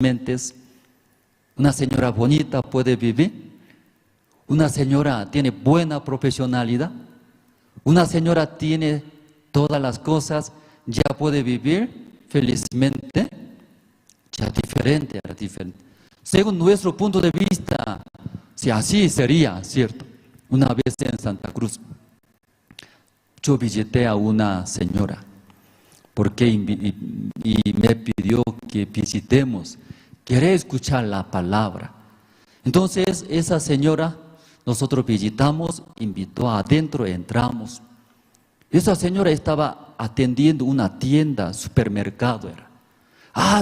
felizmente una señora bonita puede vivir, una señora tiene buena profesionalidad, una señora tiene todas las cosas, ya puede vivir felizmente, ya diferente, era diferente. Según nuestro punto de vista, si así sería, ¿cierto? Una vez en Santa Cruz, yo visité a una señora, porque y me pidió que visitemos, quiere escuchar la palabra. Entonces, esa señora, nosotros visitamos, invitó adentro, entramos. Esa señora estaba atendiendo una tienda, supermercado era.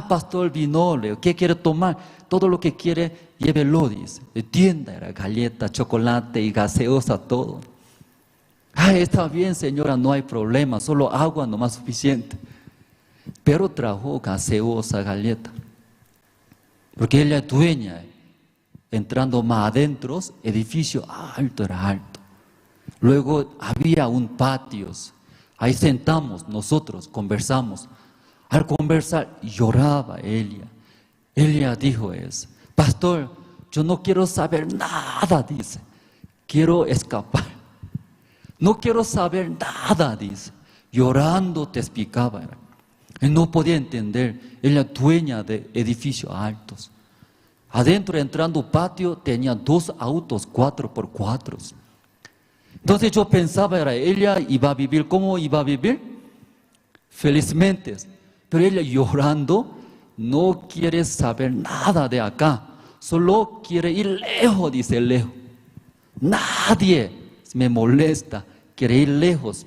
Pastor vino, ¿qué quiere tomar? Todo lo que quiere, llévelo, dice. De tienda era galleta, chocolate y gaseosa, todo. Está bien, señora, no hay problema, solo agua nomás suficiente. Pero trajo gaseosa, galleta. Porque ella es dueña. Entrando más adentro, edificio alto, era alto. Luego había un patio. Ahí sentamos nosotros, conversamos. Al conversar, lloraba ella. Ella dijo eso: pastor, yo no quiero saber nada, dice. Quiero escapar. No quiero saber nada, dice. Llorando te explicaba. Él no podía entender. Ella dueña de edificios altos. Adentro, entrando patio, tenía 2 autos, 4x4. Entonces yo pensaba, ella iba a vivir, ¿cómo iba a vivir? Felizmente. Pero ella llorando, no quiere saber nada de acá. Solo quiere ir lejos, dice, lejos. Nadie me molesta, quiere ir lejos.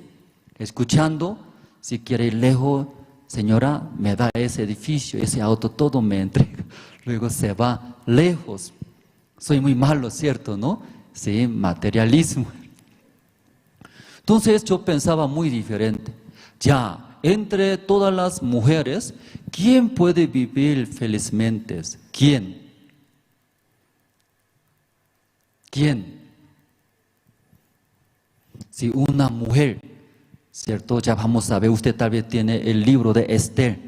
Escuchando, si quiere ir lejos, señora, me da ese edificio, ese auto, todo me entrega. Luego se va lejos. Soy muy malo, ¿cierto? ¿No? Sí, materialismo. Entonces yo pensaba muy diferente. Ya, entre todas las mujeres, ¿quién puede vivir felizmente? ¿Quién? ¿Quién? Si una mujer, ¿cierto? Ya vamos a ver, usted tal vez tiene el libro de Esther.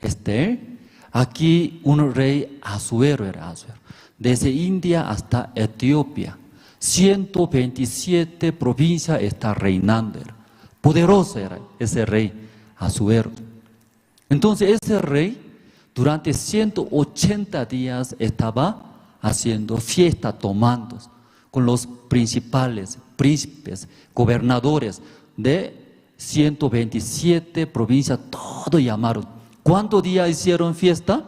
Esther, aquí un rey Asuero era Asuero, desde India hasta Etiopía. 127 provincias está reinando. Poderoso era ese rey Asuero. Entonces ese rey durante 180 días estaba haciendo fiesta, tomando con los principales, príncipes, gobernadores de 127 provincias, todo llamaron. ¿Cuántos días hicieron fiesta?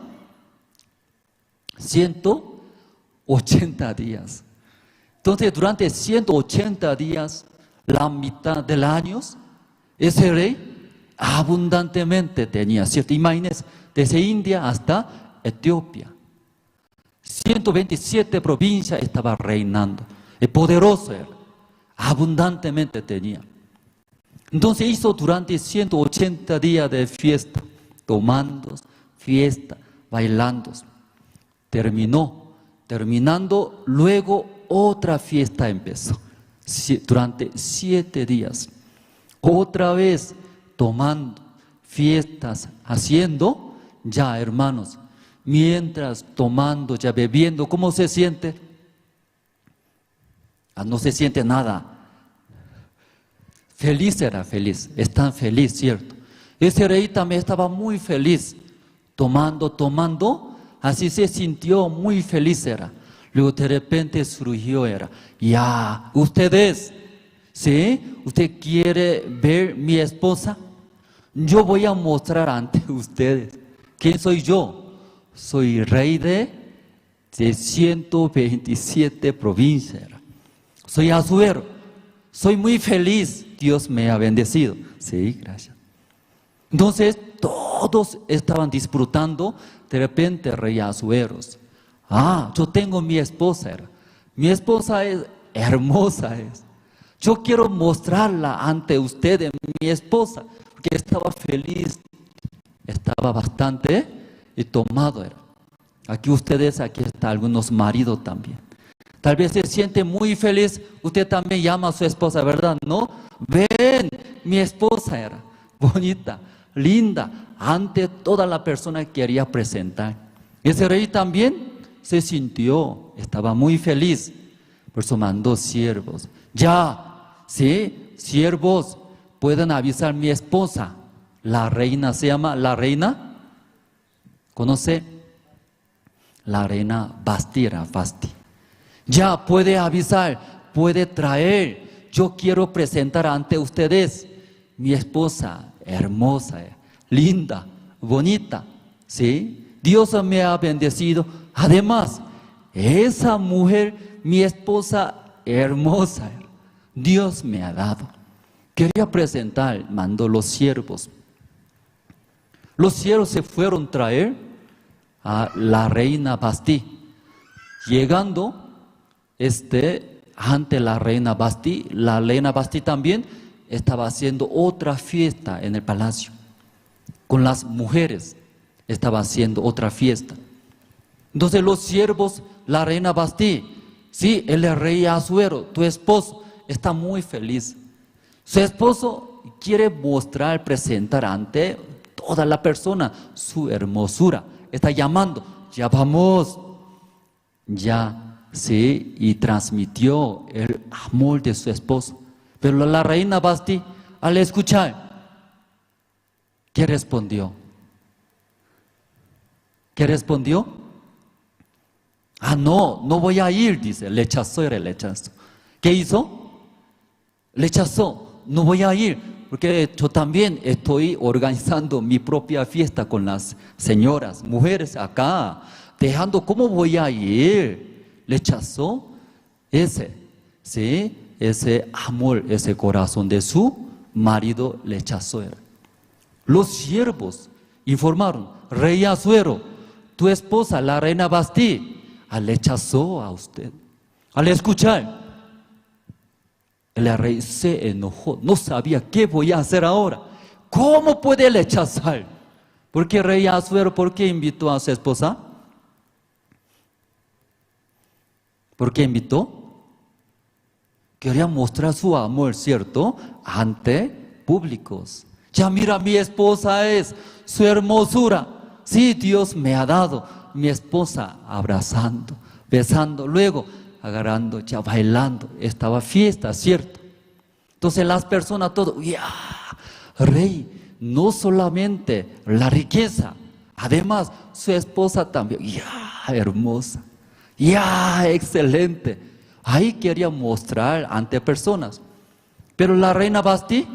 180 días. Entonces, durante 180 días, la mitad del año, ese rey abundantemente tenía, ¿cierto? Imagínense, desde India hasta Etiopía. 127 provincias estaba reinando. El poderoso era, abundantemente tenía. Entonces hizo durante 180 días de fiesta, tomando, fiesta, bailando. Terminando, luego otra fiesta empezó, durante 7 días. Otra vez tomando, fiestas, haciendo, ya hermanos, mientras tomando, ya bebiendo, ¿cómo se siente? No se siente nada. Feliz era feliz, es tan feliz, ¿cierto? Ese rey también estaba muy feliz, tomando, así se sintió muy feliz era. Luego de repente surgió ya, ustedes, ¿sí? ¿Usted quiere ver mi esposa? Yo voy a mostrar ante ustedes. ¿Quién soy yo? Soy rey de 127 provincias. Soy Asuero, soy muy feliz, Dios me ha bendecido. Sí, gracias. Entonces todos estaban disfrutando. De repente rey Asuero, yo tengo mi esposa, mi esposa es hermosa, yo quiero mostrarla ante ustedes, mi esposa, porque estaba feliz, estaba bastante tomado. Aquí ustedes, aquí están algunos maridos también. Tal vez se siente muy feliz, usted también llama a su esposa, ¿verdad? ¿No? Ven, mi esposa era bonita, linda, ante toda la persona que quería presentar. Ese rey también se sintió, estaba muy feliz, por eso mandó siervos. Ya, sí, siervos, pueden avisar a mi esposa. La reina se llama, la reina, ¿conoce? La reina Basti. Ya puede avisar, puede traer. Yo quiero presentar ante ustedes mi esposa, hermosa, linda, bonita, ¿sí? Dios me ha bendecido. Además, esa mujer, mi esposa hermosa, Dios me ha dado. Quería presentar, mandó los siervos. Los siervos se fueron a traer a la reina Basti. Llegando, ante la reina Basti también estaba haciendo otra fiesta en el palacio. Con las mujeres estaba haciendo otra fiesta. Entonces los siervos, la reina Basti, sí, el rey Asuero, tu esposo, está muy feliz. Su esposo quiere mostrar, presentar ante toda la persona su hermosura. Está llamando, ya vamos, ya, sí, y transmitió el amor de su esposo. Pero la reina Basti, al escuchar, ¿qué respondió? ¿Qué respondió? No voy a ir, dice, rechazó. ¿Qué hizo? Rechazó, no voy a ir, porque yo también estoy organizando mi propia fiesta con las señoras, mujeres acá, dejando, ¿cómo voy a ir? Rechazó ese amor, ese corazón de su marido, rechazó él. Los siervos informaron, rey Asuero, tu esposa, la reina Basti, rechazó a usted. Al escuchar, el rey se enojó, no sabía qué voy a hacer ahora. ¿Cómo puede rechazar? ¿Por qué rey Asuero, por qué invitó a su esposa? ¿Por qué invitó? Quería mostrar su amor, ¿cierto? Ante públicos. Ya mira, mi esposa es su hermosura. Sí, Dios me ha dado. Mi esposa abrazando, besando, luego agarrando, ya bailando. Estaba fiesta, ¿cierto? Entonces las personas, todo, ya, rey, no solamente la riqueza, además su esposa también, ya, hermosa, ya, excelente. Ahí quería mostrar ante personas. Pero la reina Basti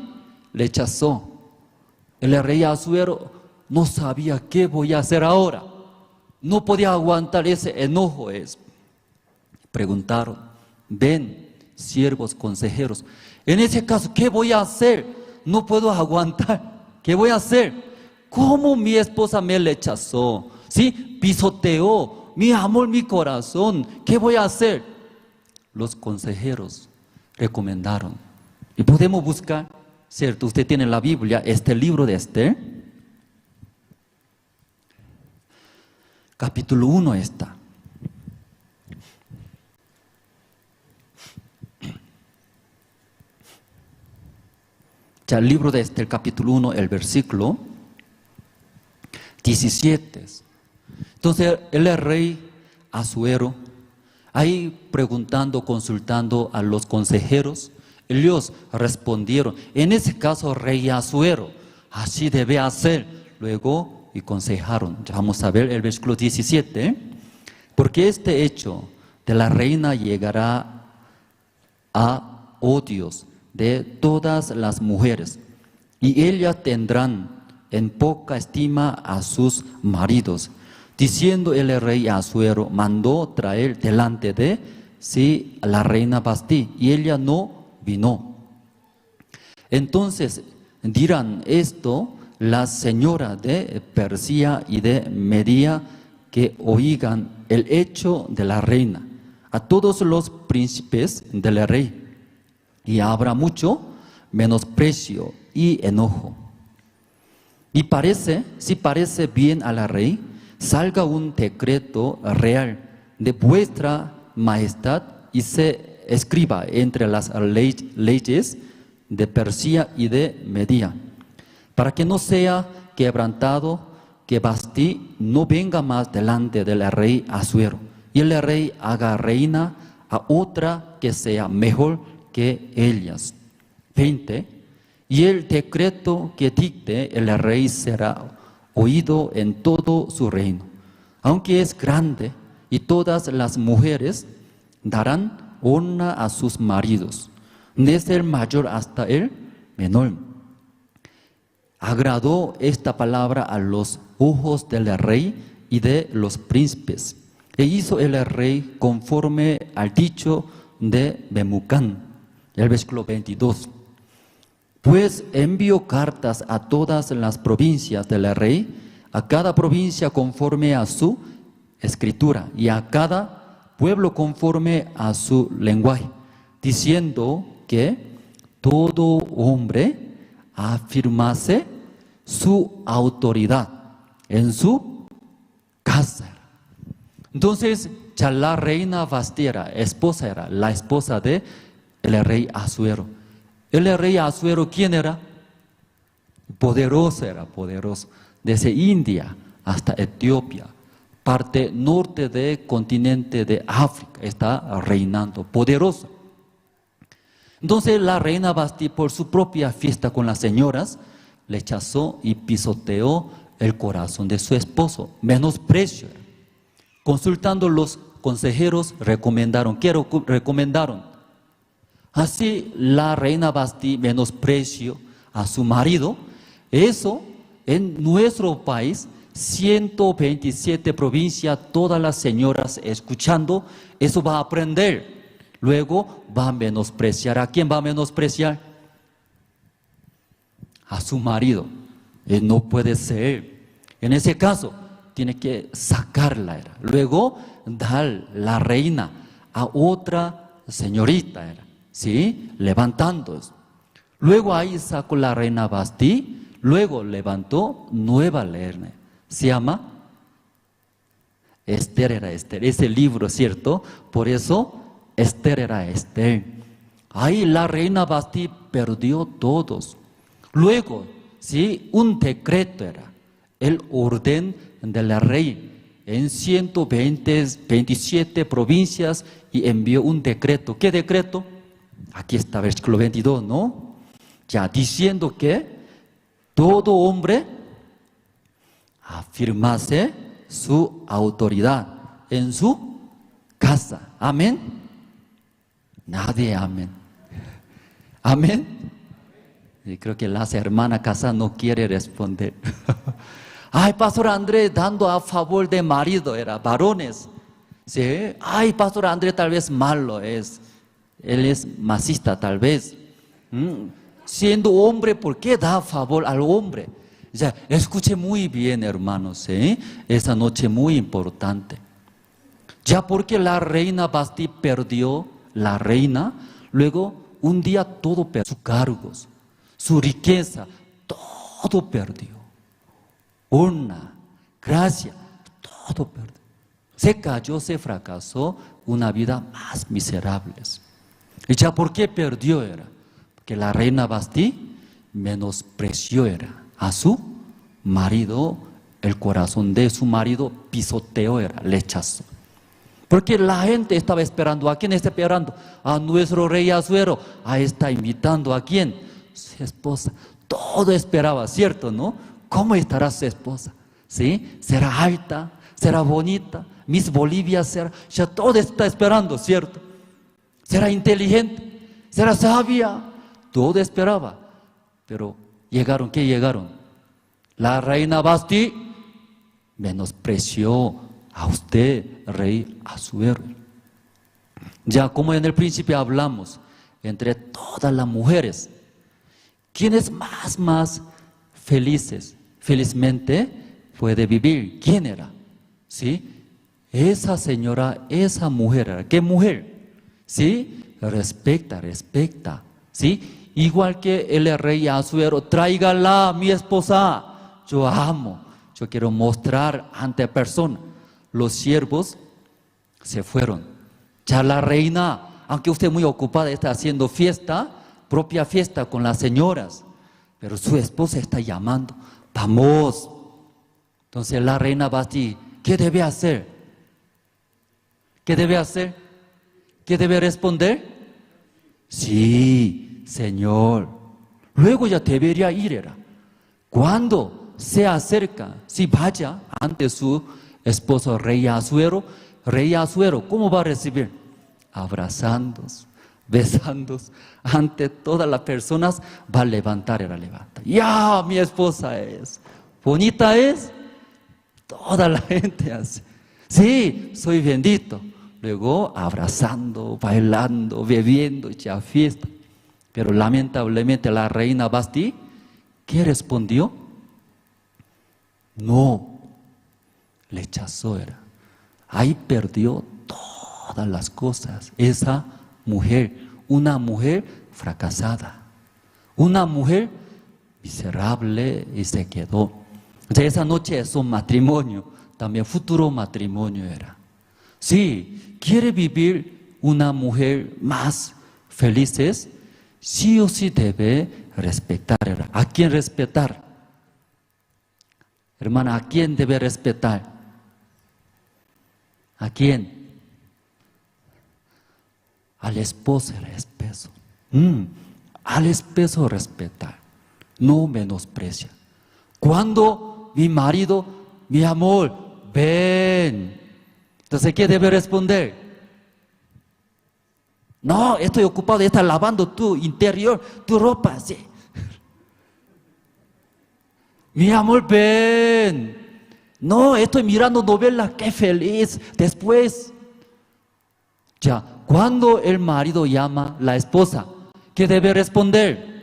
rechazó. El rey Asuero no sabía qué voy a hacer ahora. No podía aguantar ese enojo. Preguntaron, ven, siervos, consejeros. En ese caso, ¿qué voy a hacer? No puedo aguantar. ¿Qué voy a hacer? ¿Cómo mi esposa me rechazó? ¿Sí? Pisoteó mi amor, mi corazón. ¿Qué voy a hacer? Los consejeros recomendaron. Y podemos buscar, ¿cierto? Usted tiene la Biblia, este libro de Esther. Capítulo 1 está. Ya el libro de Esther, capítulo 1, el versículo 17. Entonces el rey Asuero, ahí preguntando, consultando a los consejeros, ellos respondieron, en ese caso rey Asuero, así debe hacer. Luego y aconsejaron. Vamos a ver el versículo 17. Porque este hecho de la reina llegará a odios de todas las mujeres, y ellas tendrán en poca estima a sus maridos. Diciendo el rey Asuero, mandó traer delante de sí la reina Basti, y ella no vino. Entonces dirán esto las señoras de Persia y de Media, que oigan el hecho de la reina, a todos los príncipes del rey, y habrá mucho menosprecio y enojo. Y si parece bien a la rey, salga un decreto real de vuestra majestad y se escriba entre las leyes de Persia y de Media, para que no sea quebrantado que Vasti no venga más delante del rey Asuero, y el rey haga reina a otra que sea mejor que ellas. 20. Y el decreto que dicte el rey será oído en todo su reino, aunque es grande, y todas las mujeres darán honra a sus maridos, desde el mayor hasta el menor. Agradó esta palabra a los ojos del rey y de los príncipes, e hizo el rey conforme al dicho de Memucán. El versículo 22. Pues envió cartas a todas las provincias del rey, a cada provincia conforme a su escritura, y a cada pueblo conforme a su lenguaje, diciendo que todo hombre afirmase su autoridad en su casa. Entonces, ya la reina Vasti era la esposa de el rey Asuero. El rey Asuero, ¿quién era? Poderoso era, poderoso. Desde India hasta Etiopía, parte norte del continente de África, está reinando, poderoso. Entonces la reina Vasti, por su propia fiesta con las señoras, rechazó y pisoteó el corazón de su esposo, menosprecio. Consultando los consejeros, recomendaron. ¿Qué recomendaron? Así la reina Vasti menospreció a su marido. Eso en nuestro país, 127 provincias, todas las señoras escuchando, eso va a aprender. Luego va a menospreciar. ¿A quién va a menospreciar? A su marido. No puede ser. En ese caso, tiene que sacarla. Luego, dar la reina a otra señorita. ¿Sí? Levantando eso. Luego ahí sacó la reina Vasti. Luego levantó nueva reina. Se llama Esther, era Esther. Ese libro, ¿cierto? Por eso Esther era Esther. Ahí la reina Vasti perdió todos. Luego, ¿sí? Un decreto era el orden del rey en 127 provincias y envió un decreto. ¿Qué decreto? Aquí está, versículo 22, ¿no? Ya diciendo que todo hombre afirmase su autoridad en su casa. Amén. Nadie amén. Amén. Y creo que las hermanas casadas no quieren responder. Ay, Pastor Andrés dando a favor de marido, era varones. ¿Sí? Ay, Pastor Andrés tal vez malo es. Él es machista tal vez. Siendo hombre, ¿por qué da a favor al hombre? O sea, escuche muy bien, hermanos, ¿sí? Esa noche muy importante. Ya porque la reina Vasti perdió la reina, luego un día todo perdió, sus cargos, su riqueza, todo perdió. Honra, gracia, todo perdió. Se cayó, se fracasó, una vida más miserable. ¿Y ya por qué perdió? Era porque la reina Vasti menospreció a su marido, el corazón de su marido pisoteó, rechazó. Porque la gente estaba esperando. ¿A quién está esperando? A nuestro rey Asuero. Ahí está invitando. ¿A quién? Su esposa. Todo esperaba, ¿cierto? ¿No? ¿Cómo estará su esposa? ¿Sí? ¿Será alta? ¿Será bonita? Miss Bolivia será. Ya todo está esperando, ¿cierto? ¿Será inteligente? ¿Será sabia? Todo esperaba. Pero llegaron, ¿qué llegaron? La reina Vasti menospreció a usted, rey Asuero. Ya como en el principio hablamos, entre todas las mujeres, ¿quiénes más felizmente puede vivir? ¿Quién era? ¿Sí? Esa señora, esa mujer. ¿Qué mujer? ¿Sí? Respecta. ¿Sí? Igual que el rey Asuero, tráigala, mi esposa. Yo amo, yo quiero mostrar ante persona. Los siervos se fueron. Ya la reina, aunque usted muy ocupada, está haciendo fiesta, propia fiesta con las señoras, pero su esposa está llamando. Vamos, Entonces la reina Basti, ¿qué debe hacer? ¿Qué debe hacer? ¿Qué debe responder? Sí, Señor. Luego ya debería ir. Era. Cuando se acerca, si vaya ante su esposo Rey Asuero, ¿cómo va a recibir? Abrazándose, besándose, ante todas las personas va a levantar y la levanta. Ya, mi esposa es, bonita es, toda la gente hace. Sí, soy bendito. Luego abrazando, bailando, bebiendo, ya fiesta. Pero lamentablemente la reina Basti, ¿qué respondió? No, rechazó era. Ahí perdió todas las cosas. Esa mujer, una mujer fracasada, una mujer miserable y se quedó. Entonces esa noche es un matrimonio, también futuro matrimonio era. Si quiere vivir una mujer más feliz, sí o sí debe respetar. ¿A quién respetar? Hermana, ¿a quién debe respetar? ¿A quién? Al esposo era espeso. Al esposo respetar, no menosprecia. Cuando mi marido, mi amor, ven. Entonces, ¿qué debe responder? No, estoy ocupado, estás lavando tu interior, tu ropa, sí. Mi amor, ven. No, estoy mirando novelas, qué feliz. Después, ya, cuando el marido llama a la esposa, ¿qué debe responder?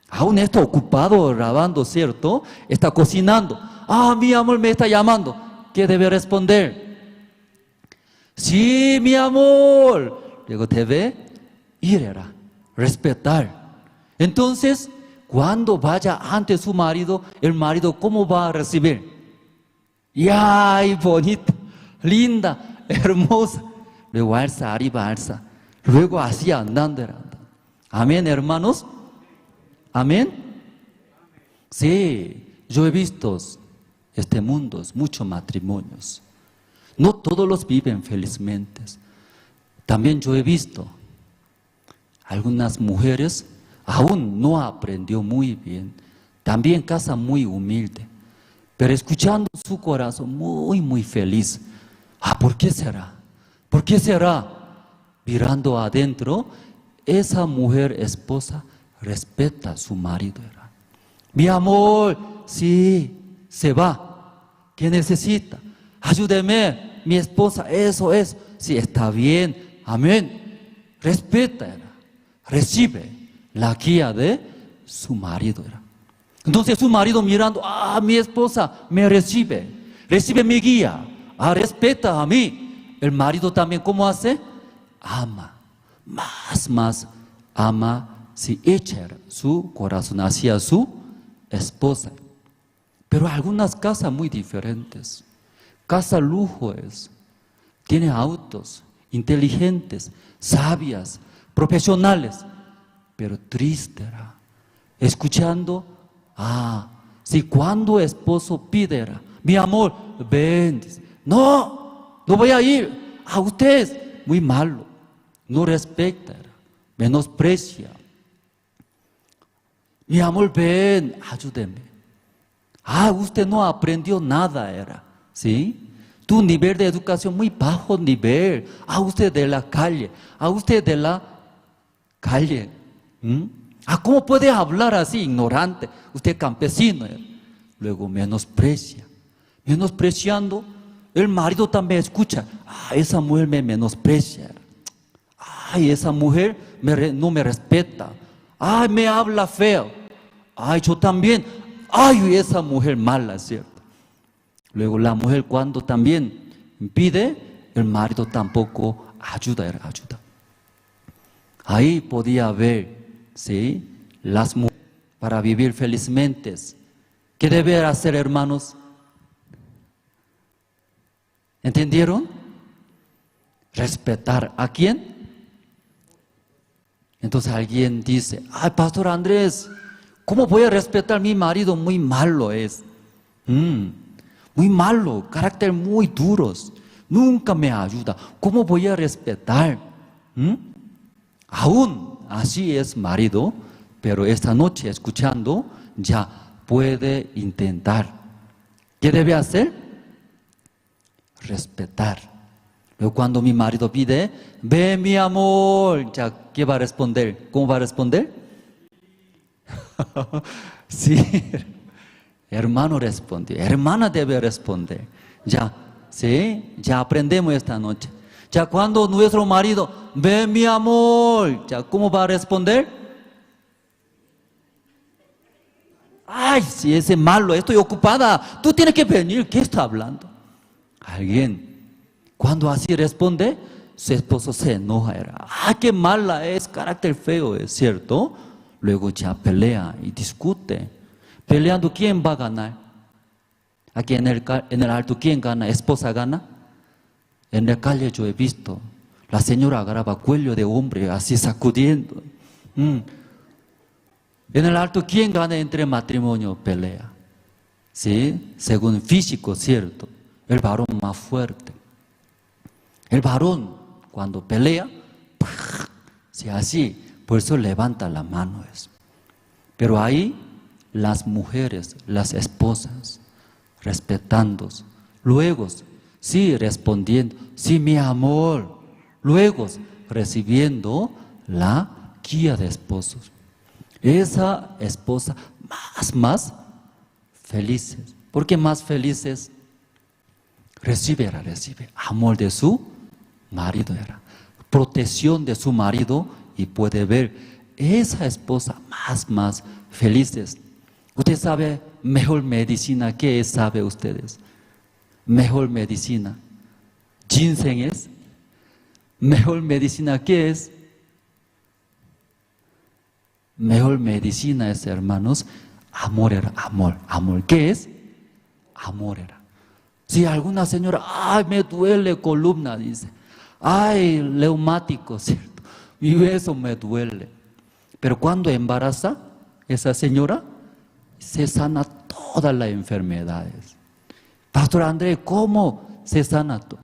Aún está ocupado lavando, ¿cierto? Está cocinando. Ah, mi amor me está llamando. ¿Qué debe responder? Sí, mi amor. Luego debe ir, respetar. Entonces, cuando vaya ante su marido, el marido, ¿cómo va a recibir? ¡Ay, bonita, linda, hermosa! Luego alza, arriba alza. Luego así andando. Amén, hermanos. Amén. Sí, yo he visto este mundo, muchos matrimonios. No todos los viven felizmente. También yo he visto algunas mujeres aún no aprendió muy bien. También casa muy humilde. Pero escuchando su corazón muy, muy feliz. ¿Por qué será? ¿Por qué será? Mirando adentro, esa mujer esposa respeta a su marido. Mi amor, sí, se va. ¿Qué necesita? Ayúdeme, mi esposa, eso es. Sí, está bien, amén. Respeta, recibe la guía de su marido. Entonces su marido mirando, mi esposa me recibe mi guía, respeta a mí. El marido también, ¿cómo hace? Ama, más ama, si echa su corazón hacia su esposa. Pero algunas casas muy diferentes, casa lujo es, tiene autos, inteligentes, sabias, profesionales, pero triste, escuchando, si cuando esposo pide, mi amor, ven, dice, no voy a ir, usted es muy malo, no respeta, menosprecia. Mi amor, ven, ayúdeme. Usted no aprendió nada, ¿sí? Tu nivel de educación muy bajo nivel. Usted de la calle, usted de la calle. ¿Cómo puede hablar así, ignorante? Usted campesino. Luego menosprecia. Menospreciando, el marido también escucha. Esa mujer me menosprecia. Esa mujer no me respeta. Me habla feo. Yo también. Esa mujer mala, ¿cierto? Luego la mujer cuando también pide, el marido tampoco ayuda. Ahí podía ver, ¿sí? Las mujeres para vivir felizmente. ¿Qué deben hacer, hermanos? ¿Entendieron? Respetar. ¿A quién? Entonces alguien dice, Pastor Andrés, ¿cómo voy a respetar a mi marido? Muy malo es. muy malo, carácter muy duros, nunca me ayuda. ¿Cómo voy a respetar? Aún así es marido, pero esta noche escuchando ya puede intentar. ¿Qué debe hacer? Respetar. Luego cuando mi marido pide, ve mi amor, ya, ¿qué va a responder? ¿Cómo va a responder? Sí, hermano respondió, hermana debe responder. Ya, sí, ya aprendemos esta noche. Ya cuando nuestro marido, ve mi amor, ya, ¿cómo va a responder? Ay, si ese malo, estoy ocupada, tú tienes que venir, ¿qué está hablando? Alguien, cuando así responde, su esposo se enoja. Qué mala es, carácter feo, es cierto. Luego ya pelea y discute. Peleando, ¿quién va a ganar? Aquí en el alto, ¿quién gana? ¿Esposa gana? En la calle yo he visto, la señora agarraba cuello de hombre, así sacudiendo. En el alto, ¿quién gana entre matrimonio? Pelea. ¿Sí? Según físico, cierto. El varón más fuerte. El varón, cuando pelea, si así, por eso levanta la mano. Pero ahí, las mujeres, las esposas, respetando, luego, sí, respondiendo, sí, mi amor, luego, recibiendo la guía de esposos. Esa esposa más felices. ¿Por qué más felices? Recibe amor de su marido, protección de su marido, y puede ver esa esposa más felices. Usted sabe mejor medicina, ¿qué es? ¿Sabe ustedes? Mejor medicina, ginseng es. Mejor medicina, ¿qué es? Mejor medicina es, hermanos, amor. ¿Qué es? Amor. Si alguna señora, ay, me duele columna, dice, ay, reumático, ¿cierto? Mi hueso me duele. Pero cuando embaraza, esa señora se sana todas las enfermedades. Pastor Andrés, ¿cómo se sana todo?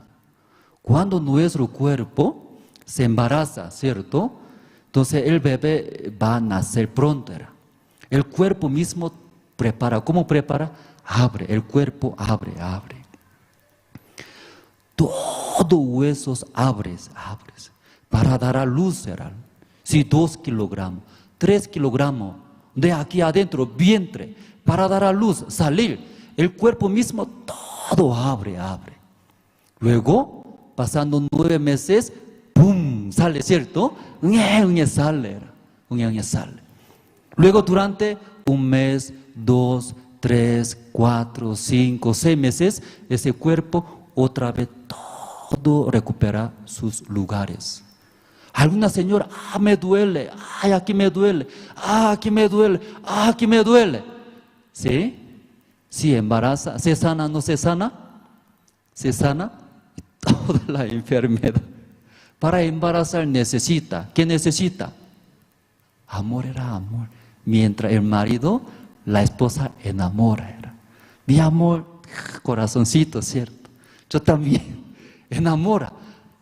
Cuando nuestro cuerpo se embaraza, ¿cierto? Entonces el bebé va a nacer pronto. El cuerpo mismo prepara. ¿Cómo prepara? Abre, el cuerpo abre. Todo huesos abres para dar a luz. Si 2 kilogramos, 3 kilogramos de aquí adentro, vientre, para dar a luz, salir, el cuerpo mismo todo abre. Luego, pasando 9 meses, ¡pum!, sale, ¿cierto? Sale. Luego durante 1 mes, 2, 3, 4, 5, 6 meses, ese cuerpo otra vez todo recupera sus lugares. Alguna señora, me duele, aquí me duele, aquí me duele, aquí me duele. ¿Sí? Sí, embaraza, ¿se sana, no se sana? Se sana toda la enfermedad. Para embarazar necesita, ¿qué necesita? Amor. Mientras el marido, la esposa enamora. Mi amor, corazoncito, ¿cierto? Yo también, enamora,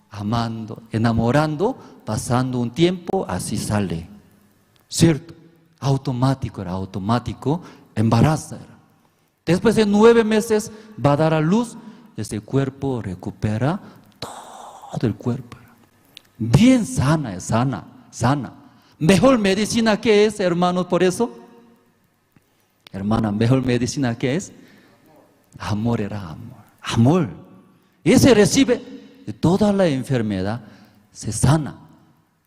amando, enamorando, pasando un tiempo, así sale, ¿cierto? Automático, embaraza. Después de 9 meses va a dar a luz, ese cuerpo recupera todo el cuerpo. Bien sana. Mejor medicina, ¿qué es, hermanos? Por eso, hermana, mejor medicina, ¿qué es? Amor. Y se recibe de toda la enfermedad, se sana.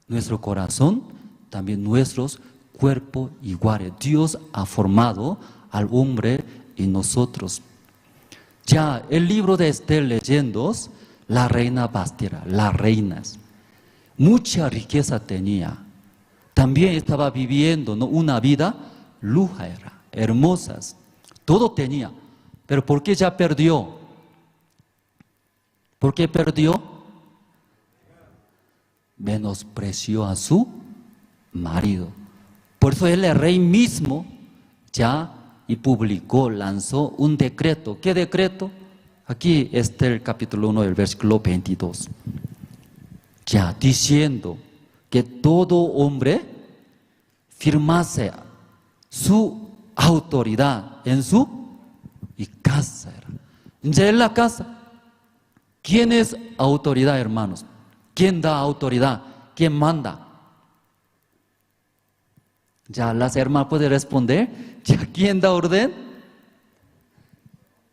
Nuestro corazón, también nuestros cuerpos iguales. Dios ha formado al hombre y nosotros. Ya el libro de Esther leyendo, la reina Bastira, las reinas, mucha riqueza tenía. También estaba viviendo, ¿no?, una vida lujera, hermosas, todo tenía. Pero ¿por qué ya perdió? ¿Por qué perdió? Menospreció a su marido. Por eso el rey mismo ya y publicó, lanzó un decreto. ¿Qué decreto? Aquí está el capítulo 1 del versículo 22. Ya diciendo que todo hombre firmase su autoridad en su casa. Ya en la casa. ¿Quién es autoridad, hermanos? ¿Quién da autoridad? ¿Quién manda? Ya las hermanas pueden responder. ¿Ya quién da orden?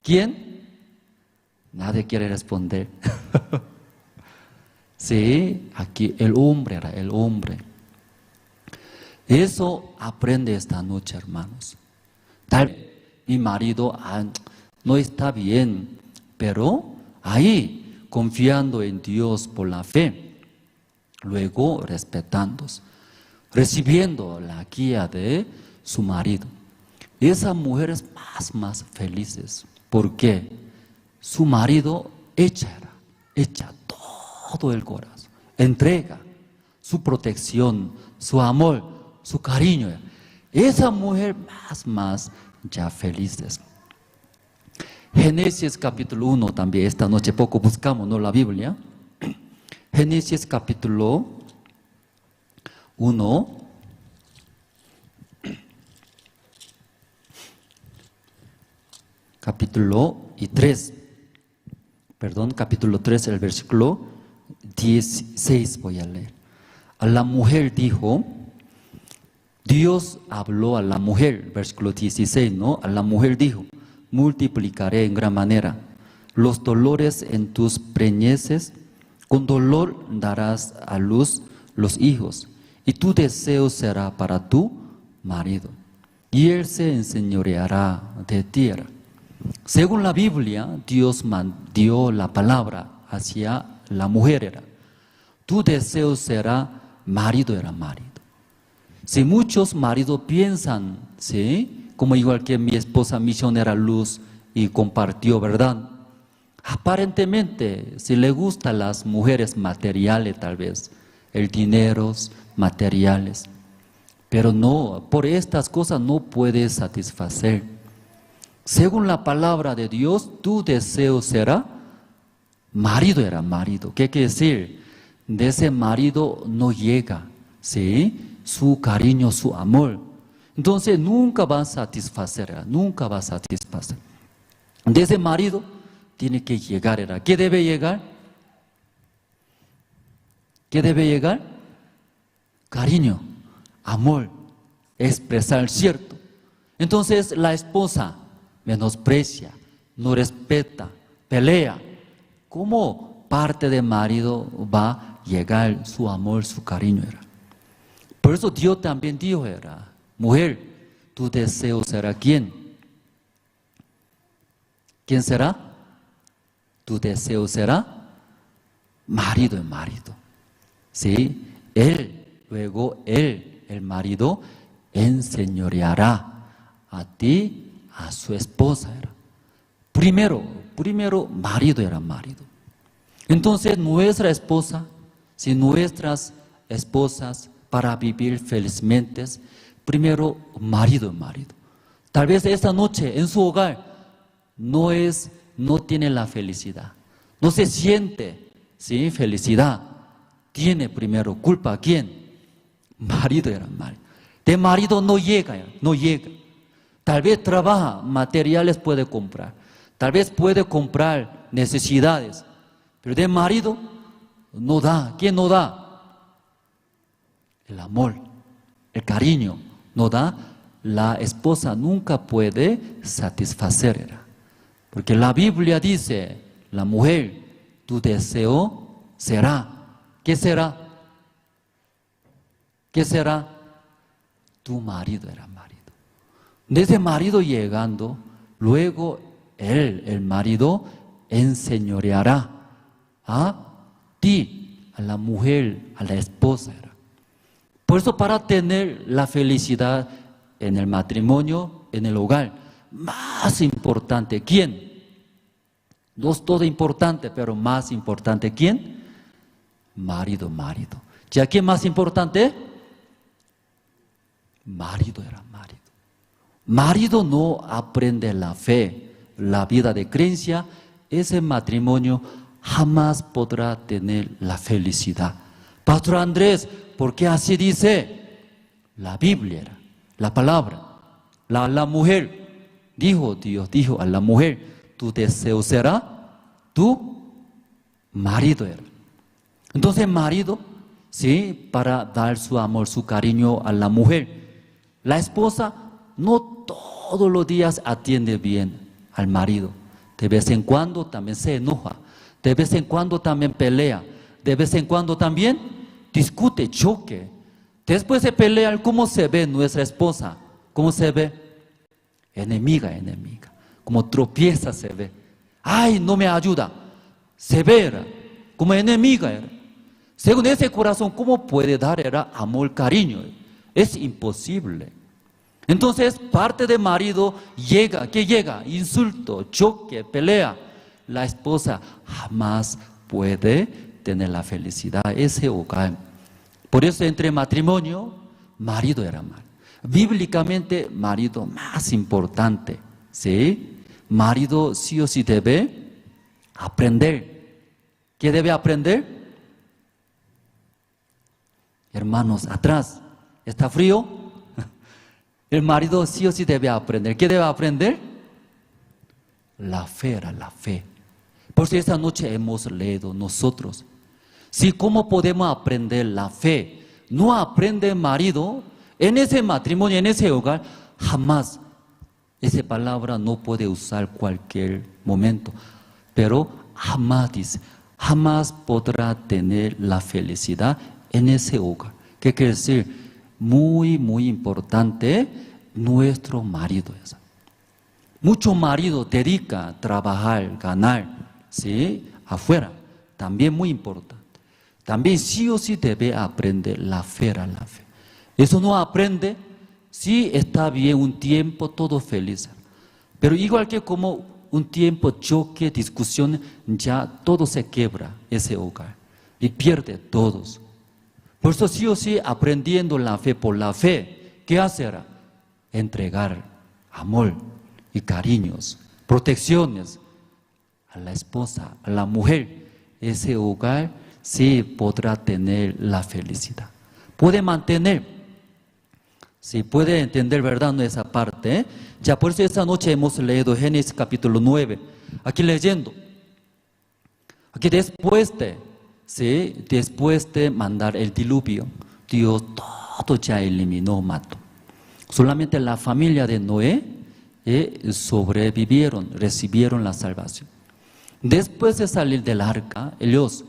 ¿Quién? Nadie quiere responder. Sí, aquí el hombre era el hombre. Eso aprende esta noche, hermanos. Tal vez mi marido no está bien, pero ahí, confiando en Dios por la fe, luego respetándose, recibiendo la guía de su marido. Esas mujeres más felices, porque su marido echa todo el corazón, entrega su protección, su amor, su cariño. Esa mujer más ya felices. Génesis capítulo 1 también, esta noche poco buscamos, ¿no? La Biblia. Génesis capítulo 1. Capítulo 3. Capítulo 3, el versículo 16 voy a leer. A la mujer dijo, Dios habló a la mujer, versículo 16, ¿no? A la mujer dijo, multiplicaré en gran manera los dolores en tus preñeces, con dolor darás a luz los hijos, y tu deseo será para tu marido, y él se enseñoreará de ti. Según la Biblia, Dios dio la palabra hacia la mujer. Tu deseo será marido. Si muchos maridos piensan, ¿sí? Como igual que mi esposa misionera Luz y compartió, ¿verdad? Aparentemente, si le gustan las mujeres materiales, tal vez, el dinero, materiales, pero no, por estas cosas no puedes satisfacer. Según la palabra de Dios, tu deseo será marido. ¿Qué quiere decir? De ese marido no llega, ¿sí? Su cariño, su amor. Entonces nunca va a satisfacer, nunca va a satisfacer. De ese marido tiene que llegar. ¿Qué debe llegar? ¿Qué debe llegar? Cariño, amor, expresar cierto. Entonces la esposa menosprecia, no respeta, pelea. ¿Cómo parte del marido va a llegar su amor, su cariño? Por eso Dios también dijo, mujer, tu deseo será ¿quién? ¿Quién será? Tu deseo será marido. ¿Sí? Luego el marido, enseñoreará a ti, a su esposa. Primero marido. Entonces nuestra esposa, si nuestras esposas para vivir felizmente, primero marido. Tal vez esta noche en su hogar no tiene la felicidad, no se siente, ¿sí? Felicidad. Tiene primero culpa. ¿A quién? Marido. De marido no llega. Tal vez trabaja, materiales puede comprar, tal vez puede comprar necesidades, pero de marido no da. ¿Quién no da? El amor, el cariño no da. La esposa nunca puede satisfacer, porque la Biblia dice, la mujer, tu deseo será. ¿Qué será? ¿Qué será? Tu marido. De ese marido llegando, luego el marido enseñoreará a ti, a la mujer, a la esposa. Por eso, para tener la felicidad en el matrimonio, en el hogar, más importante, ¿quién? No es todo importante, pero más importante, ¿quién? Marido. ¿Ya quién más importante? Marido. marido no aprende la fe, la vida de creencia, ese matrimonio jamás podrá tener la felicidad. Pastor Andrés, ¿por qué así dice? La Biblia, la palabra, la mujer, Dios dijo a la mujer, tu deseo será tu marido. Entonces marido, sí, para dar su amor, su cariño a la mujer. La esposa no todos los días atiende bien al marido. De vez en cuando también se enoja, de vez en cuando también pelea, de vez en cuando también discute, choque. Después de pelear, ¿cómo se ve nuestra esposa? ¿Cómo se ve? Enemiga. Como tropieza se ve. Ay, no me ayuda. Severa, como enemiga. Según ese corazón, ¿cómo puede dar amor, cariño? Es imposible. Entonces, parte del marido llega, insulto, choque, pelea. La esposa jamás puede tener la felicidad, ese hogar. Por eso entre matrimonio, marido era mal. Bíblicamente, marido más importante, ¿sí? Marido sí o sí debe aprender. ¿Qué debe aprender? Hermanos, atrás, ¿está frío? El marido sí o sí debe aprender. ¿Qué debe aprender? La fe. Por eso esta noche hemos leído nosotros. Sí, ¿cómo podemos aprender la fe? No aprende el marido en ese matrimonio, en ese hogar, jamás. Esa palabra no puede usar cualquier momento. Pero jamás dice, jamás podrá tener la felicidad en ese hogar. ¿Qué quiere decir? Muy importante, nuestro marido. Mucho marido dedica a trabajar, ganar, ¿sí? Afuera, también muy importante. También sí o sí debe aprender la fe. Eso no aprende, sí está bien un tiempo, todo feliz. Pero igual que como un tiempo choque, discusión, ya todo se quiebra ese hogar y pierde todos. Por eso sí o sí aprendiendo la fe por la fe, ¿qué hacerá? Entregar amor y cariños, protecciones a la esposa, a la mujer. Ese hogar sí podrá tener la felicidad. Puede mantener, sí puede entender, ¿verdad? No esa parte, ¿eh? Ya por eso esta noche hemos leído Génesis capítulo 9. Aquí leyendo. Aquí después de mandar el diluvio, Dios todo ya eliminó, mató. Solamente la familia de Noé sobrevivieron, recibieron la salvación. Después de salir del arca, ellos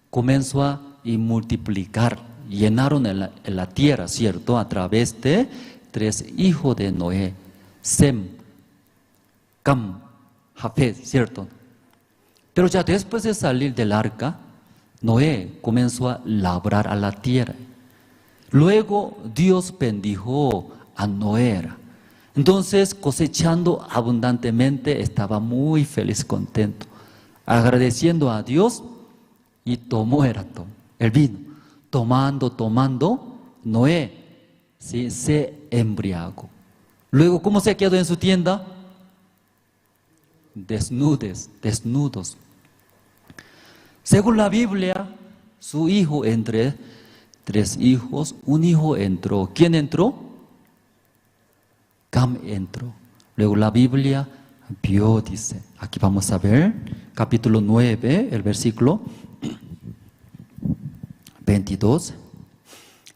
comenzó a multiplicar, llenaron en la tierra, ¿cierto? A través de 3 hijos de Noé, Sem, Cam, Jafet, ¿cierto? Pero ya después de salir del arca, Noé comenzó a labrar a la tierra. Luego Dios bendijo a Noé. Entonces cosechando abundantemente, estaba muy feliz, contento, agradeciendo a Dios, y tomó el vino. Tomando, Noé ¿sí? Se embriagó. Luego, ¿cómo se quedó en su tienda? Desnudos. Según la Biblia, su hijo, entre 3 hijos, un hijo entró. ¿Quién entró? Cam entró. Luego la Biblia vio, dice. Aquí vamos a ver, capítulo 9, el versículo 22.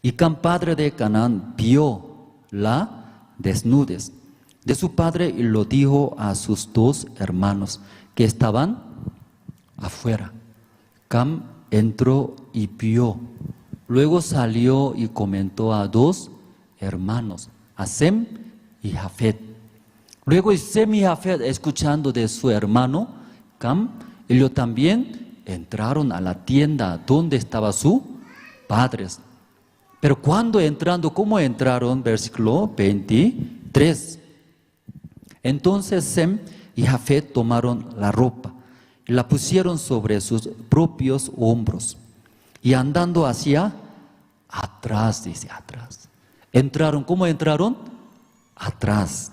Y Cam, padre de Canaán, vio la desnudez de su padre y lo dijo a sus 2 hermanos que estaban afuera. Cam entró y vio. Luego salió y comentó a 2 hermanos, a Sem y Jafet. Luego Sem y Jafet, escuchando de su hermano Cam, ellos también entraron a la tienda donde estaba su padre. Pero cuando entrando, ¿cómo entraron? Versículo 23. Entonces Sem y Jafet tomaron la ropa y la pusieron sobre sus propios hombros, y andando hacia atrás, dice atrás. Entraron, ¿cómo entraron? Atrás,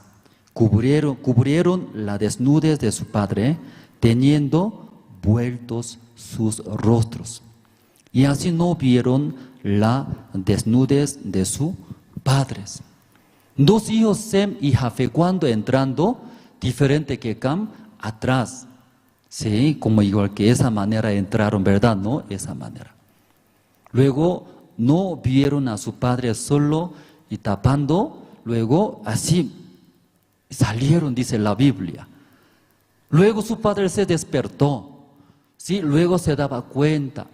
cubrieron la desnudez de su padre, teniendo vueltos sus rostros. Y así no vieron la desnudez de sus padres. Dos hijos, Sem y Jafet, cuando entrando, diferente que Cam, atrás. Sí, como igual que esa manera entraron, ¿verdad? No, esa manera. Luego no vieron a su padre solo y tapando, luego así salieron, dice la Biblia. Luego su padre se despertó, ¿sí? Luego se daba cuenta,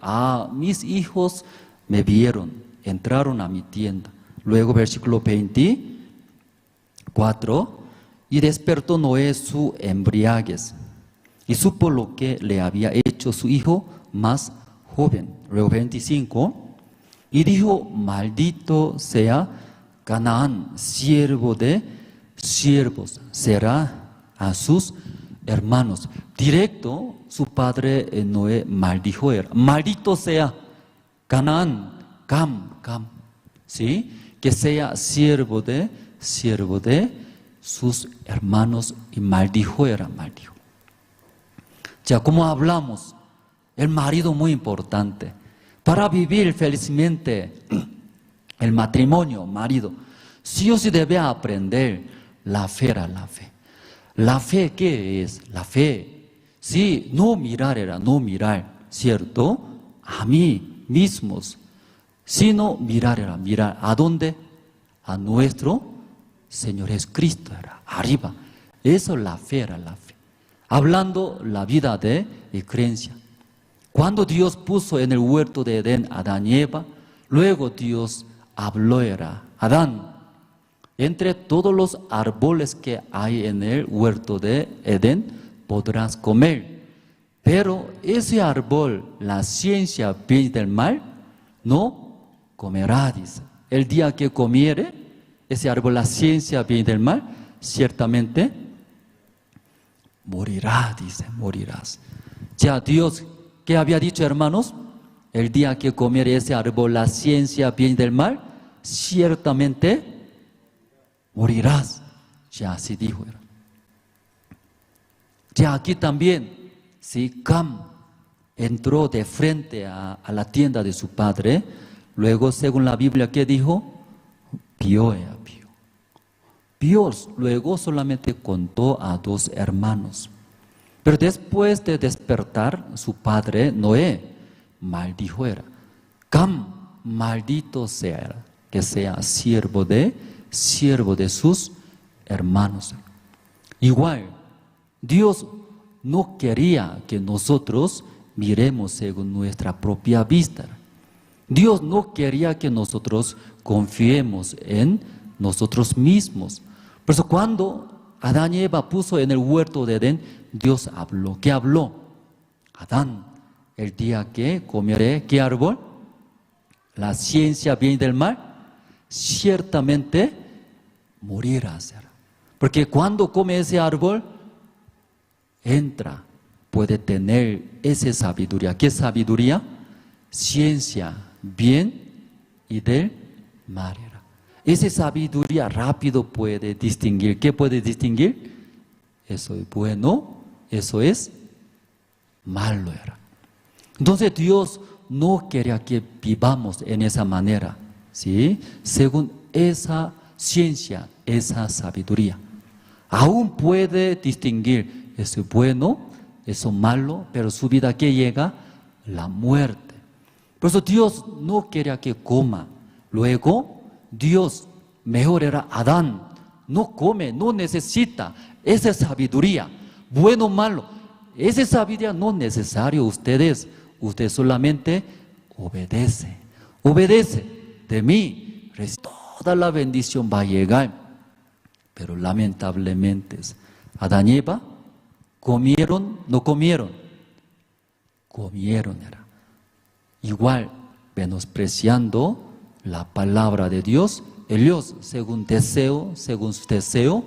mis hijos me vieron, entraron a mi tienda. Luego versículo 24, y despertó Noé su embriaguez, y supo lo que le había hecho su hijo más joven. Luego 25, y dijo, maldito sea Canaán, siervo de siervos, será a sus hermanos. Directo, su padre Noé maldijo, maldito sea Canaán, Cam, ¿sí? Que sea siervo de sus hermanos, y maldijo. Ya como hablamos, el marido muy importante. Para vivir felizmente el matrimonio, marido, sí o sí debe aprender la fe. ¿La fe qué es? La fe, sí, no mirar, ¿cierto? A mí mismos, sino mirar, ¿a dónde? A nuestro Señor Jesucristo, arriba. Eso es la fe. Hablando la vida de creencia. Cuando Dios puso en el huerto de Edén a Adán y Eva, luego Dios habló, Adán, entre todos los árboles que hay en el huerto de Edén podrás comer, pero ese árbol, la ciencia bien y del mal, no comerá, dice. El día que comiere ese árbol, la ciencia bien y del mal, ciertamente morirá, dice, morirás. Ya Dios, ¿qué había dicho, hermanos? El día que comiere ese árbol, la ciencia bien y del mal, ciertamente morirás. Ya así dijo. Ya aquí también, si Cam entró de frente a la tienda de su padre, luego según la Biblia, ¿qué dijo? Vio. Luego solamente contó a dos hermanos. Pero después de despertar, su padre Noé maldijo. Cam, maldito sea, que sea siervo de sus hermanos. Igual, Dios no quería que nosotros miremos según nuestra propia vista. Dios no quería que nosotros confiemos en nosotros mismos. Por eso cuando Adán y Eva puso en el huerto de Edén, Dios habló. ¿Qué habló? Adán, el día que comeré, ¿qué árbol? La ciencia bien y del mal, ciertamente morirás. Porque cuando come ese árbol, puede tener esa sabiduría. ¿Qué sabiduría? Ciencia bien y del mal. Esa sabiduría rápido puede distinguir. ¿Qué puede distinguir? Eso es bueno, eso es malo. Entonces Dios no quería que vivamos en esa manera, ¿sí? Según esa ciencia, esa sabiduría. Aún puede distinguir eso es bueno, eso malo, pero su vida que llega, la muerte. Por eso Dios no quería que coma. Luego Dios mejor era Adán, no come, no necesita esa sabiduría, bueno o malo, esa sabiduría no es necesario usted solamente obedece de mí, toda la bendición va a llegar. Pero lamentablemente Adán y Eva comieron, no comieron, igual menospreciando la palabra de Dios. Ellos, según su deseo,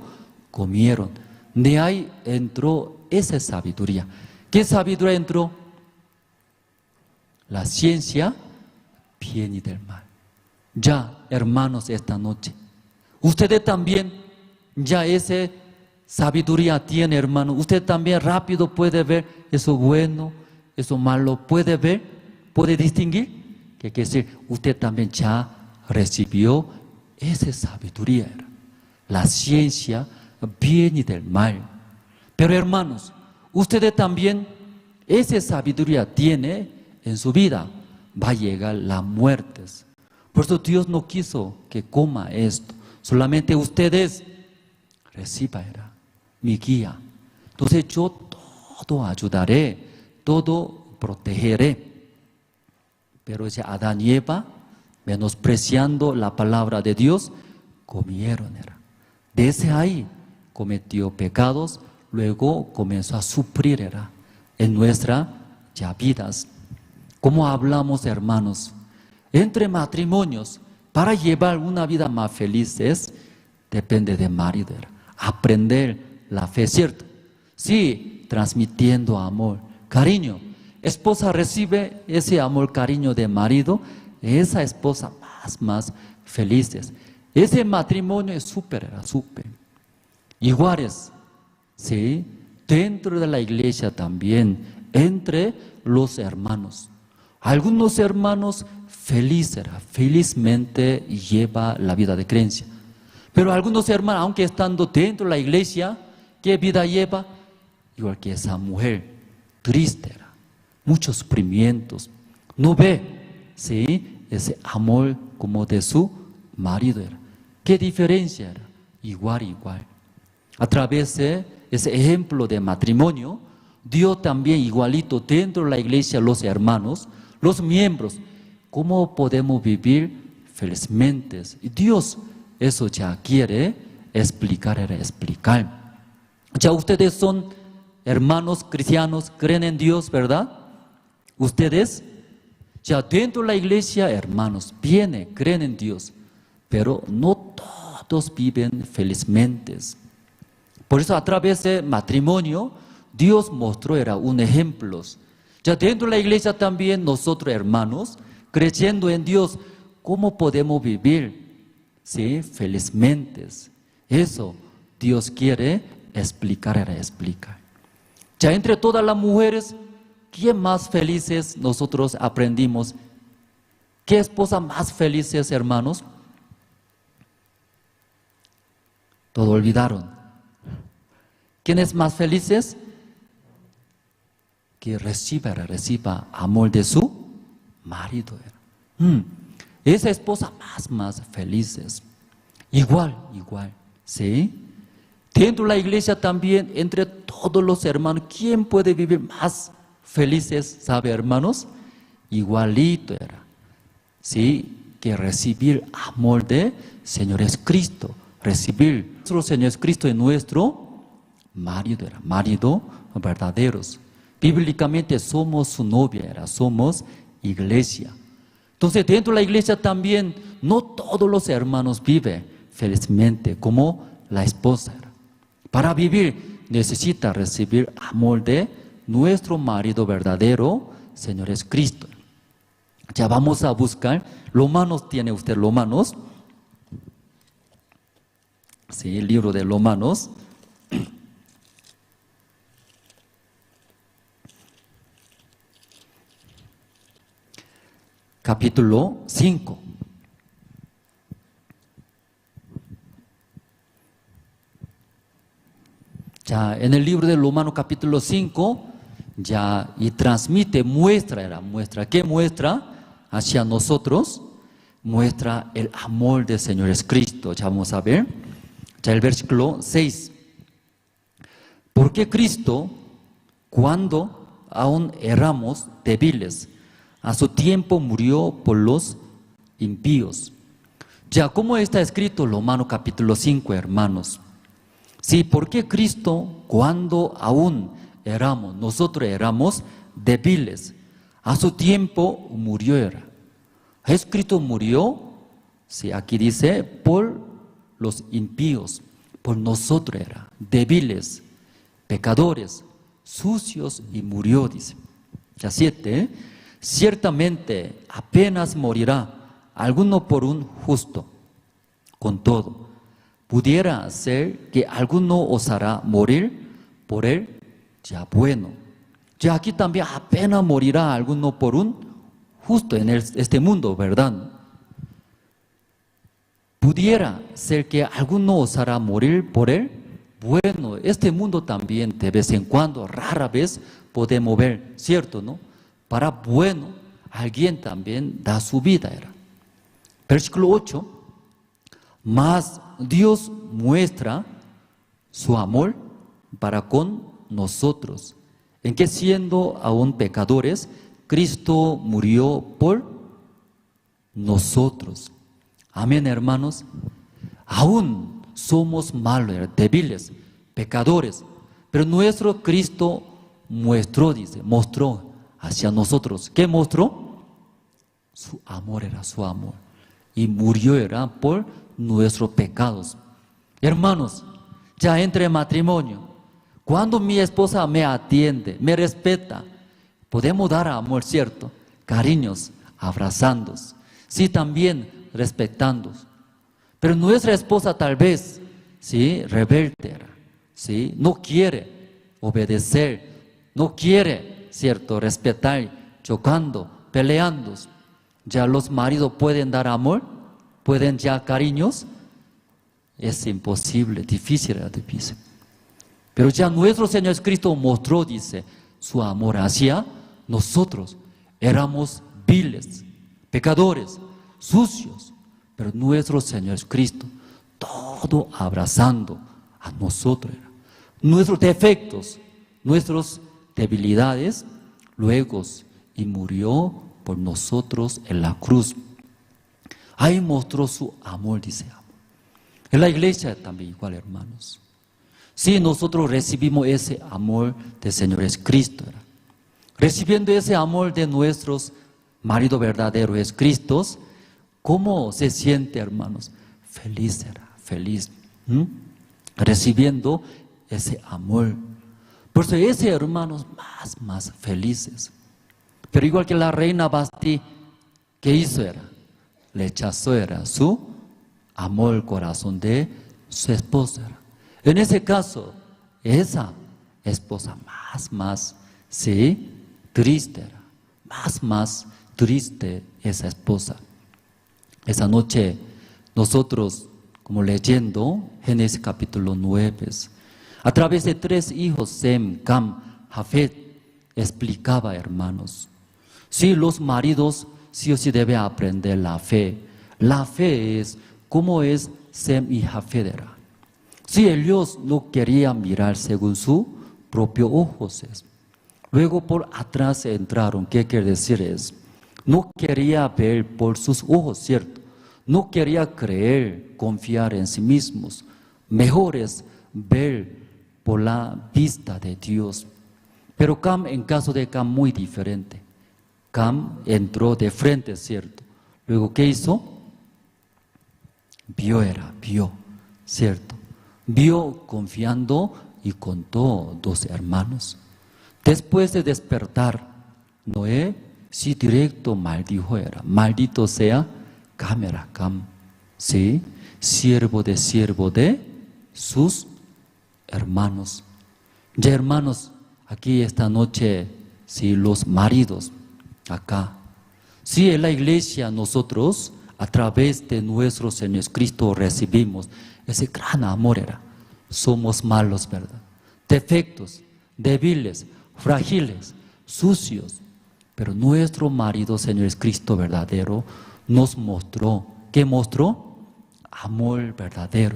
comieron. De ahí entró esa sabiduría. ¿Qué sabiduría entró? La ciencia bien y del mal. Ya, hermanos, esta noche, ustedes también, ya ese sabiduría tiene, hermano. Usted también rápido puede ver eso bueno, eso malo, puede ver, puede distinguir. ¿Qué quiere decir? Usted también ya recibió esa sabiduría, la ciencia bien y del mal. Pero hermanos, ustedes también esa sabiduría tiene en su vida. Va a llegar la muerte. Por eso Dios no quiso que coma esto. Solamente ustedes reciban mi guía. Entonces yo todo ayudaré, todo protegeré. Pero ese Adán y Eva, menospreciando la palabra de Dios, comieron. Desde ahí cometió pecados, luego comenzó a sufrir en nuestras vidas. Como hablamos, hermanos, entre matrimonios, para llevar una vida más feliz depende de marido. Aprender la fe, ¿cierto? Sí, transmitiendo amor, cariño. Esposa recibe ese amor, cariño de marido, esa esposa más felices. Ese matrimonio es súper. Iguales, ¿sí? Dentro de la iglesia también, entre los hermanos. Algunos hermanos felizmente lleva la vida de creencia. Pero algunos hermanos, aunque estando dentro de la iglesia, ¿qué vida lleva? Igual que esa mujer, triste, muchos sufrimientos. No ve, ¿sí?, ese amor como de su marido. ¿Qué diferencia? Igual. A través de ese ejemplo de matrimonio, Dios también igualito dentro de la iglesia, los hermanos, los miembros, ¿cómo podemos vivir felizmente? Y Dios eso ya quiere explicar. Ya ustedes son hermanos cristianos, creen en Dios, ¿verdad? Ustedes ya dentro de la iglesia, hermanos, creen en Dios, pero no todos viven felizmente. Por eso a través de matrimonio, Dios mostró un ejemplo. Ya dentro de la iglesia también nosotros, hermanos, creyendo en Dios, ¿cómo podemos vivir? ¿Sí? Felizmente. Eso Dios quiere explicar. Ya entre todas las mujeres, ¿quién más felices nosotros aprendimos? ¿Qué esposa más felices, hermanos? Todo olvidaron. ¿Quiénes más felices? Que reciba amor de su marido. Esa esposa más felices. Igual, ¿sí? Dentro de la iglesia también, entre todos los hermanos, ¿quién puede vivir más felices, sabe, hermanos? Igualito, ¿sí? Que recibir amor de Señor Jesucristo. Recibir nuestro Señor Jesucristo en nuestro marido verdaderos. Bíblicamente somos su novia, somos iglesia. Entonces dentro de la iglesia también no todos los hermanos viven felizmente como la esposa. Para vivir necesita recibir amor de nuestro marido verdadero, Señor Jesucristo. Ya vamos a buscar, Romanos, ¿tiene usted Romanos? Sí, el libro de Romanos. Capítulo 5. Ya en el libro de Romanos capítulo 5, ya y transmite, muestra, ¿qué muestra? Hacia nosotros, muestra el amor del Señor Jesucristo. Ya vamos a ver, ya el versículo 6. Porque Cristo, cuando aún éramos débiles, a su tiempo murió por los impíos. Ya, ¿cómo está escrito Romanos capítulo 5, hermanos? Sí, porque Cristo, cuando aún nosotros éramos débiles, a su tiempo murió. Jesucristo murió, sí, aquí dice, por los impíos, por nosotros débiles, pecadores, sucios, y murió, dice. Ya 7, ciertamente apenas morirá alguno por un justo. Con todo, pudiera ser que alguno osara morir por él, ya bueno. Ya aquí también apenas morirá alguno por un justo en este mundo, ¿verdad? Pudiera ser que alguno osara morir por él. Bueno, este mundo también de vez en cuando, rara vez, podemos ver, ¿cierto, no? Para bueno, alguien también da su vida, era. Versículo 8, mas Dios muestra su amor para con nosotros, en que siendo aún pecadores, Cristo murió por nosotros. Amén, hermanos. Aún somos malos, débiles, pecadores, pero nuestro Cristo mostró hacia nosotros. ¿Qué mostró? Su amor, era su amor. Y murió era por nuestros pecados. Hermanos, ya entre matrimonio, cuando mi esposa me atiende, me respeta, podemos dar amor, ¿cierto? Cariños, abrazándonos. Sí, también respetando. Pero nuestra esposa tal vez, ¿sí? Rebelde, ¿sí? No quiere obedecer, no quiere, ¿cierto? Respetar, chocando, peleando. Ya los maridos pueden dar amor, pueden ya cariños. Es imposible, difícil, difícil. Pero ya nuestro Señor Jesucristo mostró, dice, su amor hacia nosotros. Éramos viles, pecadores, sucios, pero nuestro Señor Jesucristo, todo abrazando a nosotros, nuestros defectos, nuestras debilidades, luego y murió por nosotros en la cruz. Ahí mostró su amor, dice. En la iglesia también igual, hermanos. Si nosotros recibimos ese amor del Señor Jesucristo, recibiendo ese amor de nuestros maridos verdaderos Jesucristos, ¿cómo se siente, hermanos? Feliz, feliz. Recibiendo ese amor. Por eso ese, hermanos, más felices. Pero igual que la reina Basti, ¿qué hizo? Rechazó su amor al corazón de su esposa. En ese caso, esa esposa más, sí, triste, más triste esa esposa. Esa noche nosotros, como leyendo Génesis capítulo 9, a través de 3 hijos, Sem, Cam, Jafet, explicaba, hermanos, si los maridos sí o sí deben aprender la fe. La fe es como es Sem y Jafet. Si ellos no querían mirar según su propio ojos, luego por atrás entraron. ¿Qué quiere decir? No quería ver por sus ojos, ¿cierto? No quería creer, confiar en sí mismos. Mejor es ver por la vista de Dios. Pero Cam, en caso de Cam, muy diferente. Cam entró de frente, ¿cierto? Luego, ¿qué hizo? Vio, ¿cierto? Vio confiando y contó 2 hermanos. Después de despertar, Noé, sí directo maldijo, maldito sea Cam, ¿sí? Siervo de sus hermanos. Ya, hermanos, aquí esta noche, sí, los maridos, acá, sí, en la iglesia nosotros, a través de nuestro Señor Jesucristo, recibimos ese gran amor. Somos malos, ¿verdad? Defectos, débiles, frágiles, sucios. Pero nuestro marido, Señor Jesucristo verdadero, nos mostró. ¿Qué mostró? Amor verdadero.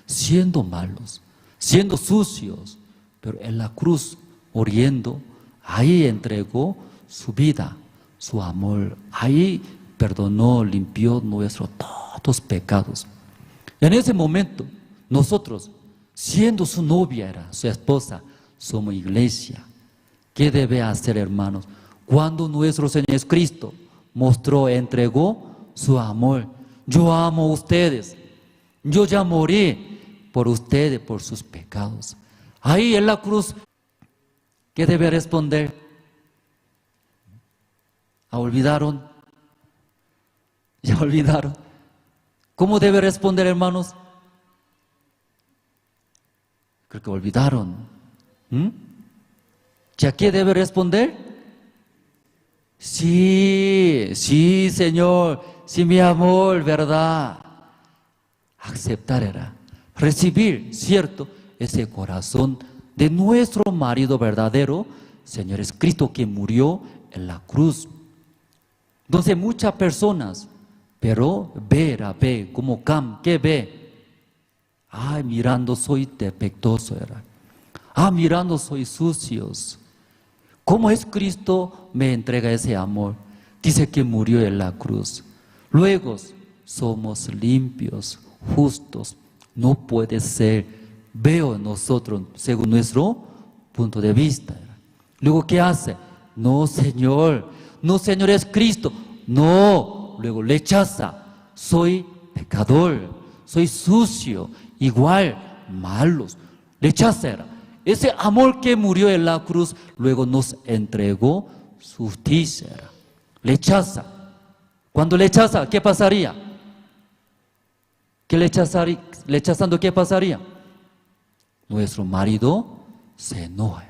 Siendo malos, siendo sucios, pero en la cruz, muriendo, ahí entregó su vida, su amor. Ahí perdonó, limpió nuestros todos pecados. En ese momento, nosotros, siendo su novia, su esposa, somos iglesia. ¿Qué debe hacer, hermanos? Cuando nuestro Señor Jesucristo mostró, entregó su amor. Yo amo a ustedes. Yo ya morí por ustedes, por sus pecados. Ahí en la cruz, ¿qué debe responder? ¿Olvidaron? ¿Ya olvidaron? ¿Cómo debe responder, hermanos? Creo que olvidaron. ¿Ya qué debe responder? Sí, sí, Señor, sí, mi amor, ¿verdad? Aceptar era recibir, ¿cierto? Ese corazón de nuestro marido verdadero, Señor, es Cristo que murió en la cruz. Entonces muchas personas, pero ve, como Cam, ¿qué ve? Ay, mirando soy defectuoso era. Ah, mirando soy sucios. ¿Cómo es Cristo me entrega ese amor? Dice que murió en la cruz. Luego somos limpios, justos. No puede ser. Veo en nosotros según nuestro punto de vista. Luego, ¿qué hace? No, Señor. No, Señor, es Cristo. No. Luego rechaza. Soy pecador. Soy sucio. Igual, malos. Rechaza. Ese amor que murió en la cruz, luego nos entregó su justicia. Rechaza. Cuando rechaza, ¿qué pasaría? Rechazando, ¿qué pasaría? Nuestro marido se enoja.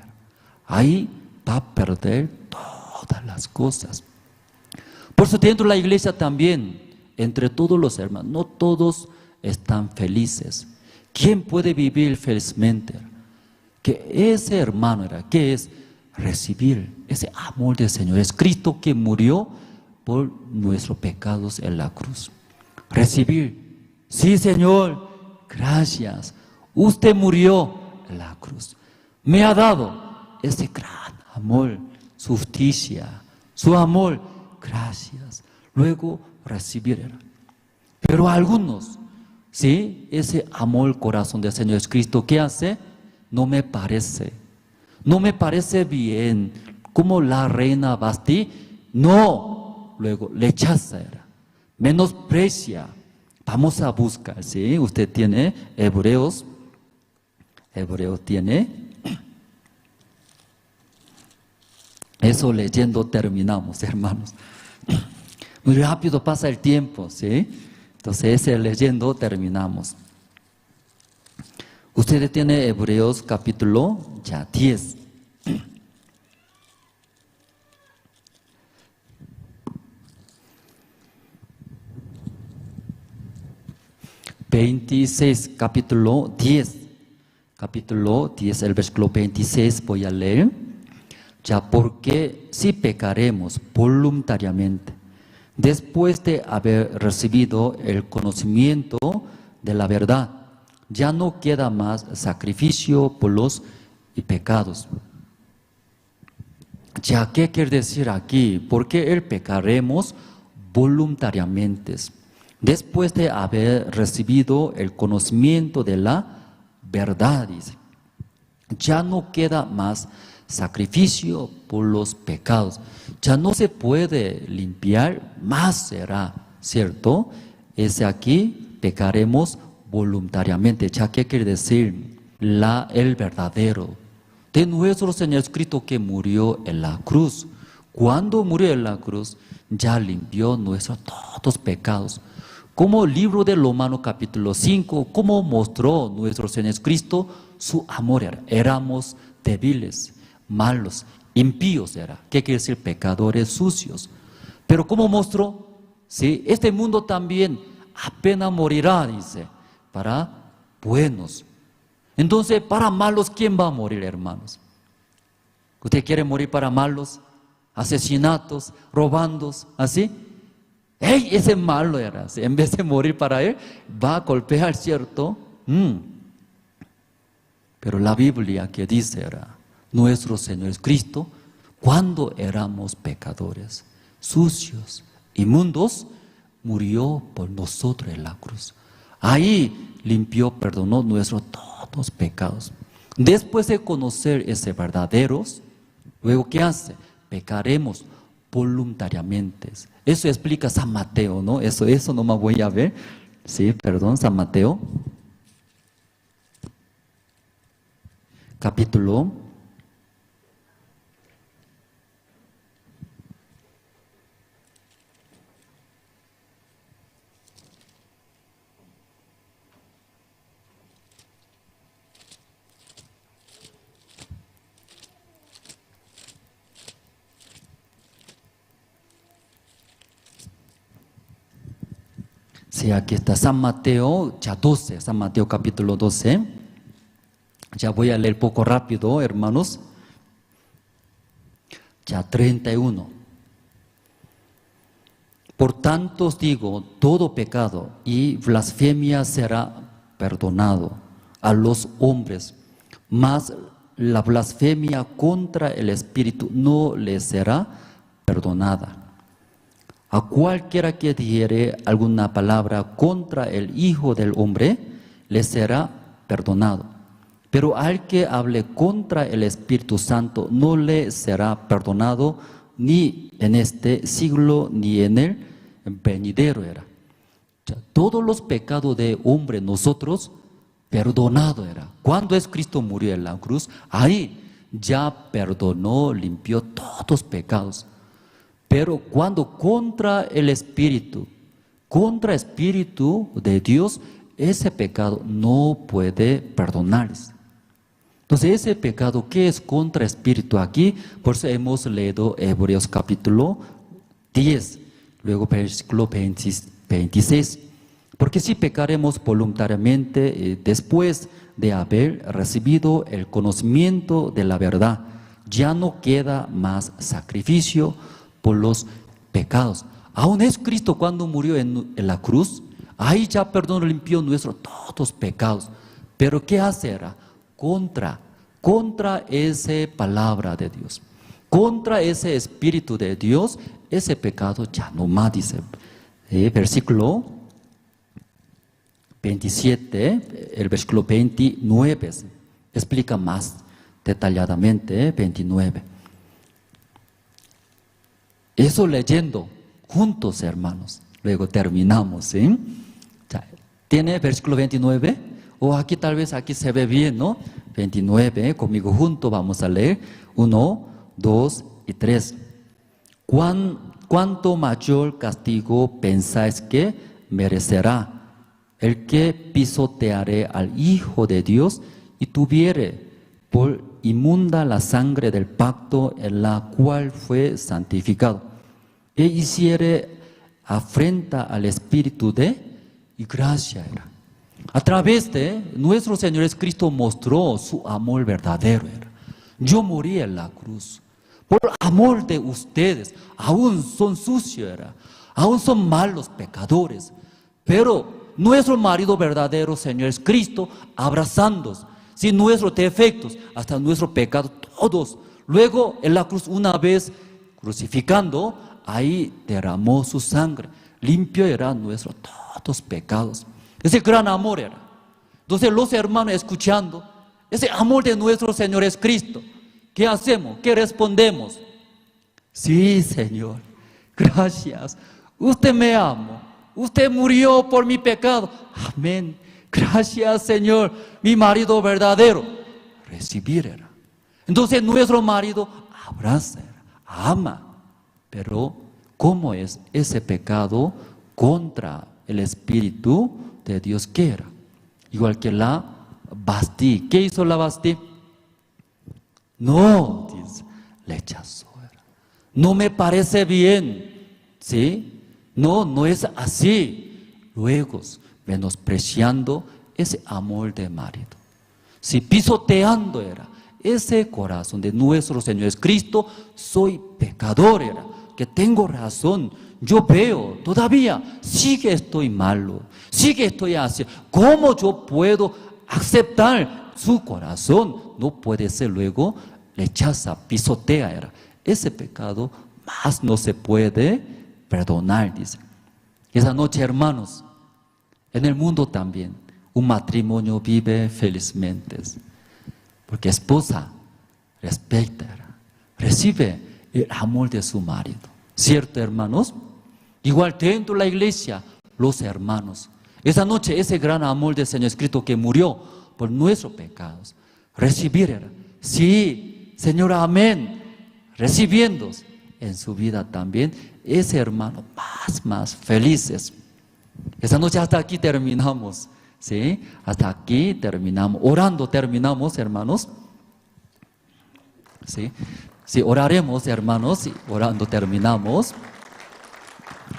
Ahí va a perder todas las cosas. Por eso dentro de la iglesia también, entre todos los hermanos, no todos están felices. ¿Quién puede vivir felizmente? Que ese hermano era, ¿qué es? Recibir ese amor del Señor. Es Cristo que murió por nuestros pecados en la cruz. Recibir, sí, Señor, gracias. Usted murió en la cruz. Me ha dado ese gran amor, su justicia, su amor. Gracias. Luego recibir. Pero algunos, ¿sí? Ese amor, corazón del Señor Cristo, ¿qué hace? No me parece bien, como la reina Basti, no, luego rechaza, menosprecia. Vamos a buscar, ¿sí? Usted tiene Hebreos tiene, eso leyendo terminamos, hermanos. Muy rápido pasa el tiempo, ¿sí? Entonces ese leyendo terminamos. Ustedes tienen Hebreos capítulo ya 10. Capítulo 10. Capítulo 10, el versículo 26 voy a leer. Ya, porque si pecaremos voluntariamente, después de haber recibido el conocimiento de la verdad, ya no queda más sacrificio por los pecados. Ya, ¿qué quiere decir aquí? Porque el pecaremos voluntariamente, después de haber recibido el conocimiento de la verdad, dice. Ya no queda más sacrificio por los pecados. Ya no se puede limpiar, más será, ¿cierto? Ese aquí pecaremos voluntariamente. ¿Ya qué quiere decir? El verdadero de nuestro Señor Cristo que murió en la cruz. Cuando murió en la cruz, ya limpió nuestros todos pecados. Como el libro de Romanos capítulo 5, como mostró nuestro Señor Cristo su amor. Éramos débiles, malos, impíos era. ¿Qué quiere decir? Pecadores sucios. Pero como mostró, ¿sí? Este mundo también apenas morirá, dice, para buenos. Entonces, para malos, ¿quién va a morir, hermanos? ¿Usted quiere morir para malos? Asesinatos, robando, ¿así? ¡Ey! Ese malo era. En vez de morir para él, va a golpear, ¿cierto? Pero la Biblia que dice era, nuestro Señor Cristo, cuando éramos pecadores, sucios, inmundos, murió por nosotros en la cruz. Ahí limpió, perdonó nuestros todos pecados. Después de conocer ese verdaderos, luego ¿qué hace? Pecaremos voluntariamente. Eso explica San Mateo, ¿no? Eso no me voy a ver. Sí, perdón, San Mateo. Capítulo Sí, aquí está San Mateo, ya 12, San Mateo capítulo 12. Ya voy a leer poco rápido, hermanos. Ya 31. Por tanto os digo, todo pecado y blasfemia será perdonado a los hombres, mas la blasfemia contra el Espíritu no les será perdonada. A cualquiera que dijere alguna palabra contra el Hijo del Hombre, le será perdonado. Pero al que hable contra el Espíritu Santo, no le será perdonado ni en este siglo ni en el venidero era. Todos los pecados de hombre nosotros perdonado era. Cuando es Cristo murió en la cruz, ahí ya perdonó, limpió todos los pecados. Pero cuando contra el Espíritu de Dios, ese pecado no puede perdonarse. Entonces ese pecado, ¿qué es contra Espíritu aquí? Por eso hemos leído Hebreos capítulo 10, luego versículo 26. Porque si pecaremos voluntariamente después de haber recibido el conocimiento de la verdad, ya no queda más sacrificio por los pecados. Aún es Cristo cuando murió en la cruz, ahí ya perdonó, limpió nuestros todos los pecados. Pero ¿qué hace? Era contra esa palabra de Dios, contra ese Espíritu de Dios, ese pecado ya no más, dice. Versículo 27, el versículo 29, explica más detalladamente, 29. Eso leyendo juntos, hermanos. Luego terminamos, ¿sí? ¿Tiene versículo 29? O aquí tal vez aquí se ve bien, ¿no? 29, conmigo juntos vamos a leer. 1, 2 y 3. ¿Cuánto mayor castigo pensáis que merecerá el que pisoteare al Hijo de Dios y tuviere por inmunda la sangre del pacto en la cual fue santificado, e hiciere afrenta al Espíritu de gracia? Era. A través de nuestro Señor Jesucristo mostró su amor verdadero. Era. Yo morí en la cruz por amor de ustedes. Aún son sucios, era. Aún son malos pecadores, pero nuestro marido verdadero, Señor Jesucristo, abrazándonos, sin nuestros defectos, hasta nuestro pecado, todos. Luego en la cruz, una vez crucificando, ahí derramó su sangre, limpio era nuestros todos pecados. Ese gran amor era. Entonces los hermanos escuchando ese amor de nuestro Señor Jesucristo, ¿qué hacemos? ¿Qué respondemos? Sí, Señor, gracias. Usted me ama. Usted murió por mi pecado. Amén. Gracias, Señor, mi marido verdadero. Recibir era. Entonces nuestro marido abraza, ama. Pero ¿cómo es ese pecado contra el Espíritu de Dios? ¿Qué era? Igual que la Bastí. ¿Qué hizo la Bastí? No, dice, le rechazó. No me parece bien. ¿Sí? No es así. Luego, menospreciando ese amor de marido. Si pisoteando era ese corazón de nuestro Señor Jesucristo, soy pecador era, que tengo razón. Yo veo, todavía sigue estoy malo, sigue estoy así. ¿Cómo yo puedo aceptar su corazón? No puede ser, luego rechaza, pisotea era. Ese pecado más no se puede perdonar, dice. Esa noche, hermanos, en el mundo también, un matrimonio vive felizmente, porque esposa respeta, recibe el amor de su marido. ¿Cierto, hermanos? Igual dentro de la iglesia, los hermanos. Esa noche, ese gran amor del Señor Jesucristo que murió por nuestros pecados, recibir, sí, Señor, amén, recibiendo en su vida también, ese hermano más felices. Esa noche hasta aquí terminamos, ¿sí? Hasta aquí terminamos, orando terminamos, hermanos. ¿Sí? Sí, oraremos, hermanos, sí, orando terminamos.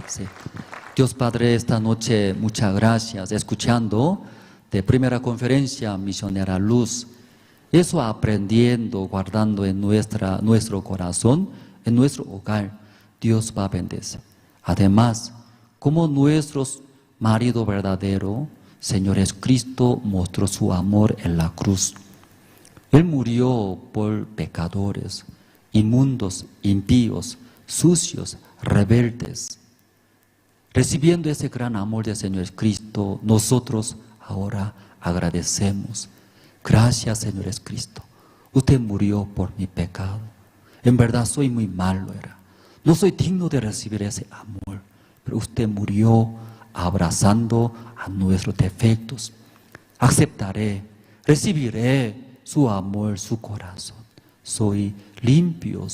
Sí. Dios Padre, esta noche muchas gracias, escuchando de primera conferencia misionera Luz, eso aprendiendo, guardando en nuestro corazón, en nuestro hogar, Dios va a bendecir. Además, como nuestro marido verdadero, Señor Jesucristo mostró su amor en la cruz. Él murió por pecadores, inmundos, impíos, sucios, rebeldes. Recibiendo ese gran amor del Señor Jesucristo, nosotros ahora agradecemos. Gracias, Señor Jesucristo. Usted murió por mi pecado. En verdad soy muy malo, no soy digno de recibir ese amor, pero usted murió abrazando a nuestros defectos. Aceptaré, recibiré su amor, su corazón. Soy limpio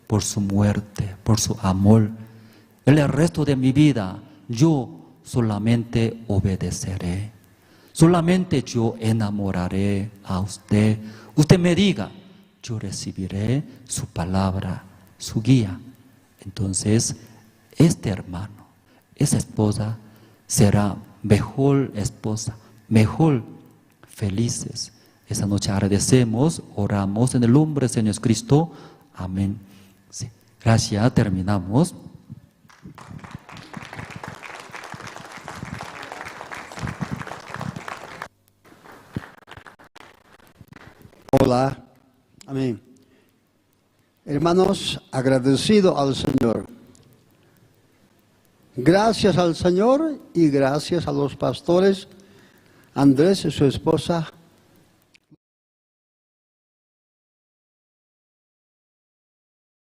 por su muerte, por su amor. El resto de mi vida yo solamente obedeceré. Solamente yo enamoraré a usted. Usted me diga, yo recibiré su palabra, su guía. Entonces, este hermano, esa esposa será mejor esposa, mejor felices. Esa noche agradecemos, oramos en el nombre del Señor Cristo. Amén. Sí. Gracias, terminamos. Hola, amén. Hermanos, agradecido al Señor. Gracias al Señor y gracias a los pastores Andrés y su esposa